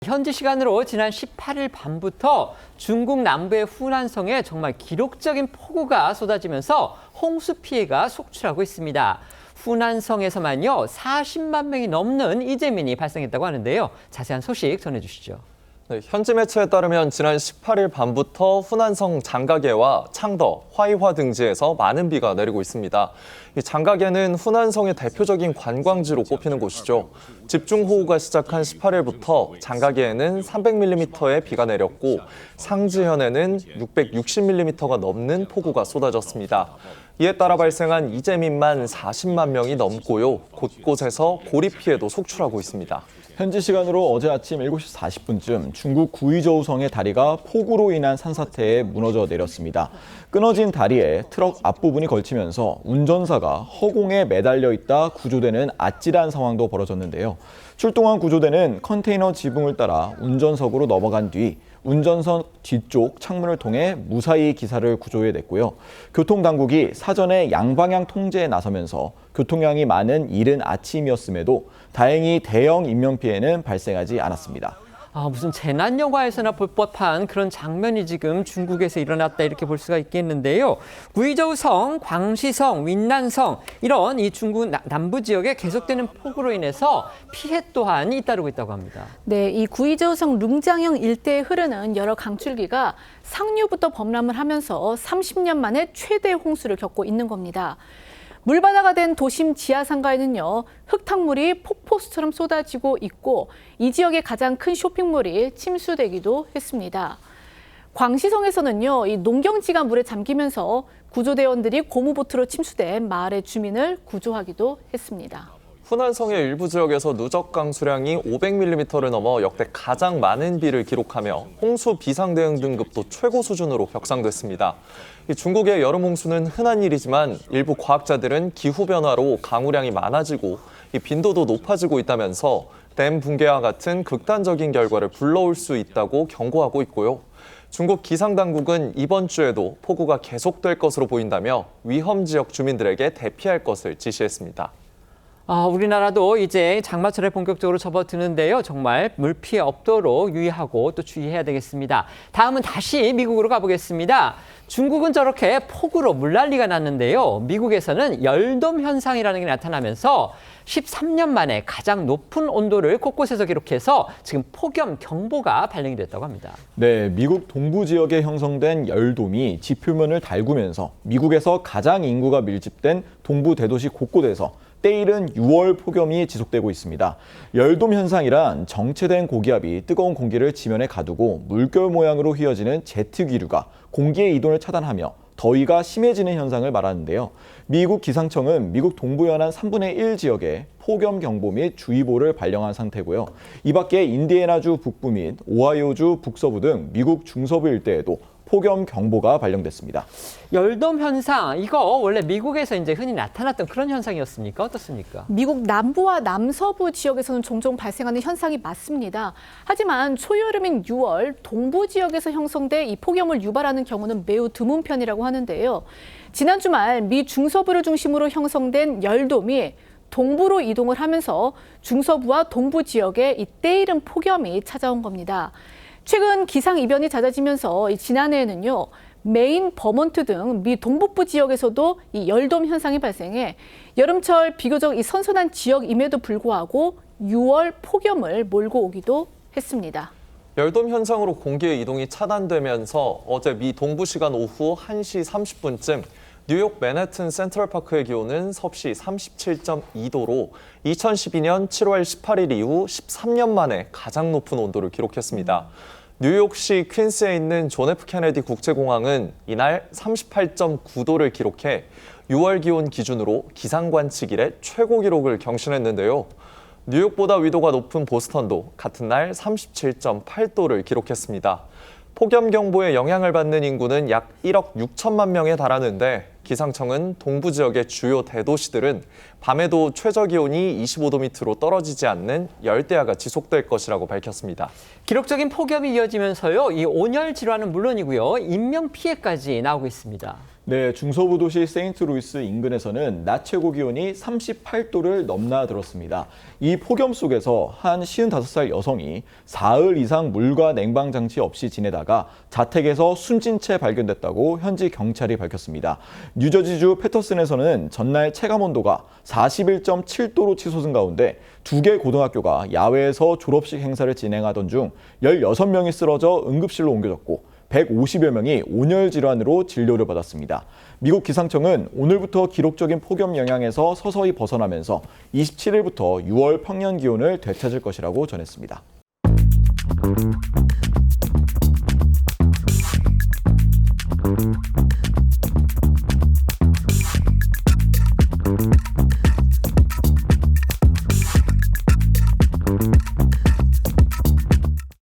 현지 시간으로 지난 18일 밤부터 중국 남부의 후난성에 정말 기록적인 폭우가 쏟아지면서 홍수 피해가 속출하고 있습니다. 후난성에서만요 40만 명이 넘는 이재민이 발생했다고 하는데요. 자세한 소식 전해주시죠. 네, 현지 매체에 따르면 지난 18일 밤부터 후난성 장가계와 창더, 화이화 등지에서 많은 비가 내리고 있습니다. 이 장가계는 후난성의 대표적인 관광지로 꼽히는 곳이죠. 집중호우가 시작한 18일부터 장가계에는 300mm의 비가 내렸고 상지현에는 660mm가 넘는 폭우가 쏟아졌습니다. 이에 따라 발생한 이재민만 40만 명이 넘고요. 곳곳에서 고리 피해도 속출하고 있습니다. 현지 시간으로 어제 아침 7시 40분쯤 중국 구이저우성의 다리가 폭우로 인한 산사태에 무너져 내렸습니다. 끊어진 다리에 트럭 앞부분이 걸치면서 운전사가 허공에 매달려 있다 구조되는 아찔한 상황도 벌어졌는데요. 출동한 구조대는 컨테이너 지붕을 따라 운전석으로 넘어간 뒤 운전석 뒤쪽 창문을 통해 무사히 기사를 구조해냈고요. 교통당국이 사전에 양방향 통제에 나서면서 교통량이 많은 이른 아침이었음에도 다행히 대형 인명피해는 발생하지 않았습니다. 무슨 재난 영화에서나 볼 법한 그런 장면이 지금 중국에서 일어났다 이렇게 볼 수가 있겠는데요. 구이저우성, 광시성, 윈난성 이런 이 중국 남부 지역에 계속되는 폭우로 인해서 피해 또한 잇따르고 있다고 합니다. 네, 이 구이저우성 룽장형 일대에 흐르는 여러 강줄기가 상류부터 범람을 하면서 30년 만에 최대 홍수를 겪고 있는 겁니다. 물바다가 된 도심 지하상가에는요, 흙탕물이 폭포수처럼 쏟아지고 있고 이 지역의 가장 큰 쇼핑몰이 침수되기도 했습니다. 광시성에서는요, 이 농경지가 물에 잠기면서 구조대원들이 고무보트로 침수된 마을의 주민을 구조하기도 했습니다. 후난성의 일부 지역에서 누적 강수량이 500mm를 넘어 역대 가장 많은 비를 기록하며 홍수 비상대응 등급도 최고 수준으로 격상됐습니다. 중국의 여름 홍수는 흔한 일이지만 일부 과학자들은 기후변화로 강우량이 많아지고 빈도도 높아지고 있다면서 댐 붕괴와 같은 극단적인 결과를 불러올 수 있다고 경고하고 있고요. 중국 기상당국은 이번 주에도 폭우가 계속될 것으로 보인다며 위험 지역 주민들에게 대피할 것을 지시했습니다. 우리나라도 이제 장마철에 본격적으로 접어드는데요. 정말 물피해 없도록 유의하고 또 주의해야 되겠습니다. 다음은 다시 미국으로 가보겠습니다. 중국은 저렇게 폭우로 물난리가 났는데요. 미국에서는 열돔 현상이라는 게 나타나면서 13년 만에 가장 높은 온도를 곳곳에서 기록해서 지금 폭염 경보가 발령이 됐다고 합니다. 네, 미국 동부 지역에 형성된 열돔이 지표면을 달구면서 미국에서 가장 인구가 밀집된 동부 대도시 곳곳에서 때이른 6월 폭염이 지속되고 있습니다. 열돔 현상이란 정체된 고기압이 뜨거운 공기를 지면에 가두고 물결 모양으로 휘어지는 제트 기류가 공기의 이동을 차단하며 더위가 심해지는 현상을 말하는데요. 미국 기상청은 미국 동부 연안 3분의 1 지역에 폭염 경보 및 주의보를 발령한 상태고요. 이 밖에 인디애나주 북부 및 오하이오주 북서부 등 미국 중서부 일대에도 폭염 경보가 발령됐습니다. 열돔 현상, 이거 원래 미국에서 이제 흔히 나타났던 그런 현상이었습니까? 어떻습니까? 미국 남부와 남서부 지역에서는 종종 발생하는 현상이 맞습니다. 하지만 초여름인 6월 동부 지역에서 형성돼 이 폭염을 유발하는 경우는 매우 드문 편이라고 하는데요. 지난 주말 미 중서부를 중심으로 형성된 열돔이 동부로 이동을 하면서 중서부와 동부 지역에 이 때이른 폭염이 찾아온 겁니다. 최근 기상 이변이 잦아지면서 지난해에는요, 메인, 버몬트 등 미 동북부 지역에서도 이 열돔 현상이 발생해 여름철 비교적 이 선선한 지역임에도 불구하고 6월 폭염을 몰고 오기도 했습니다. 열돔 현상으로 공기의 이동이 차단되면서 어제 미 동부 시간 오후 1시 30분쯤 뉴욕 맨해튼 센트럴파크의 기온은 섭씨 37.2도로 2012년 7월 18일 이후 13년 만에 가장 높은 온도를 기록했습니다. 뉴욕시 퀸스에 있는 존 F 케네디 국제공항은 이날 38.9도를 기록해 6월 기온 기준으로 기상관측 이래 최고 기록을 경신했는데요. 뉴욕보다 위도가 높은 보스턴도 같은 날 37.8도를 기록했습니다. 폭염 경보에 영향을 받는 인구는 약 1억 6천만 명에 달하는데 기상청은 동부 지역의 주요 대도시들은 밤에도 최저 기온이 25도 밑으로 떨어지지 않는 열대야가 지속될 것이라고 밝혔습니다. 기록적인 폭염이 이어지면서요, 이 온열 질환은 물론이고요, 인명 피해까지 나오고 있습니다. 네, 중서부 도시 세인트루이스 인근에서는 낮 최고 기온이 38도를 넘나들었습니다. 이 폭염 속에서 한 55살 여성이 사흘 이상 물과 냉방 장치 없이 지내다가 자택에서 숨진 채 발견됐다고 현지 경찰이 밝혔습니다. 뉴저지주 패터슨에서는 전날 체감 온도가 41.7도로 치솟은 가운데 2개 고등학교가 야외에서 졸업식 행사를 진행하던 중 16명이 쓰러져 응급실로 옮겨졌고 150여 명이 온열 질환으로 진료를 받았습니다. 미국 기상청은 오늘부터 기록적인 폭염 영향에서 서서히 벗어나면서 27일부터 6월 평년 기온을 되찾을 것이라고 전했습니다.